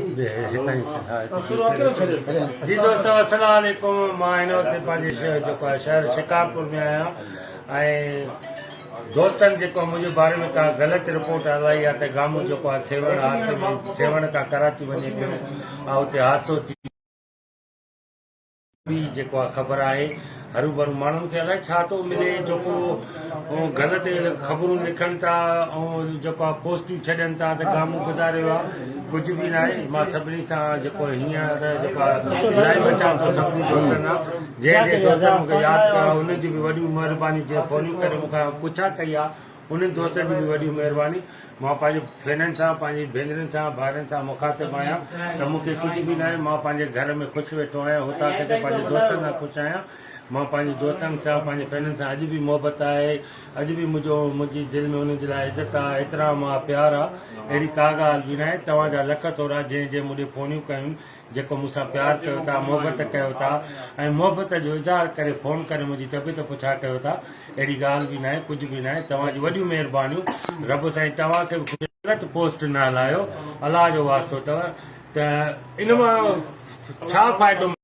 जी दोस्तों अस्सलाम वालेकुम। मां हिन वक़्तु पंहिंजे जेको आहे शहर शिकारपुर में आहियां ऐं दोस्तनि जेको मुंहिंजे बारे में का ग़लति रिपोर्ट हलाई आहे त गामो जेको आहे सेवण हादसे में सेवण खां कराची वञे पियो ऐं हुते हादसो थी बि जेको आहे ख़बर आहे। हरू भरू माण्हुनि खे अलाए छा थो मिले जेको ग़लति ख़बरूं लिखनि था ऐं जेको आहे पोस्टियूं छॾनि था त गामो गुज़ारियो आहे। कुझु बि न आहे। मां सभिनी सां जेको हींअर जेको आहे लाइव अचां थो सभिनी दोस्तनि सां। जंहिं दोस्तनि मूंखे यादि कयो उनजी बि वॾियूं महिरबानी। जीअं फ़ोनियूं करे मूंखां पुछा कई आहे उन्हनि दोस्तनि जी बि वॾी महिरबानी। मां पंहिंजे भेनरुनि सां पंहिंजी भेनरुनि सां भाउरनि सां मुखातिब आहियां त मूंखे कुझु बि न आहे। मां पंहिंजे घर में ख़ुशि वेठो आहियां। हुतां किथे पंहिंजे दोस्तनि सां ख़ुशि आहियां। मां पंहिंजे दोस्तनि सां पंहिंजे भेनरुनि सां अॼु बि मोहबत आहे। अॼु बि मुंहिंजी दिलि में उन्हनि जे लाइ इज़त आहे, एतिराम आहे, प्यार आहे। अहिड़ी का ॻाल्हि बि न आहे। तव्हांजा लख थोरा जंहिं मुंहिंजे फ़ोनियूं कयूं, जेको मूंसां प्यारु कयो था, मोहबत कयो था ऐं मोहबत जो इज़हार करे फ़ोन करे मुंहिंजी तबियत पुछा कयो था। अहिड़ी ॻाल्हि बि न आहे, कुझु बि न आहे। तव्हांजी वॾियूं महिरबानियूं। रब साईं तव्हांखे बि ग़लति पोस्ट न हलायो। अलाह जो वास्तो अथव त इन मां छा फ़ाइदो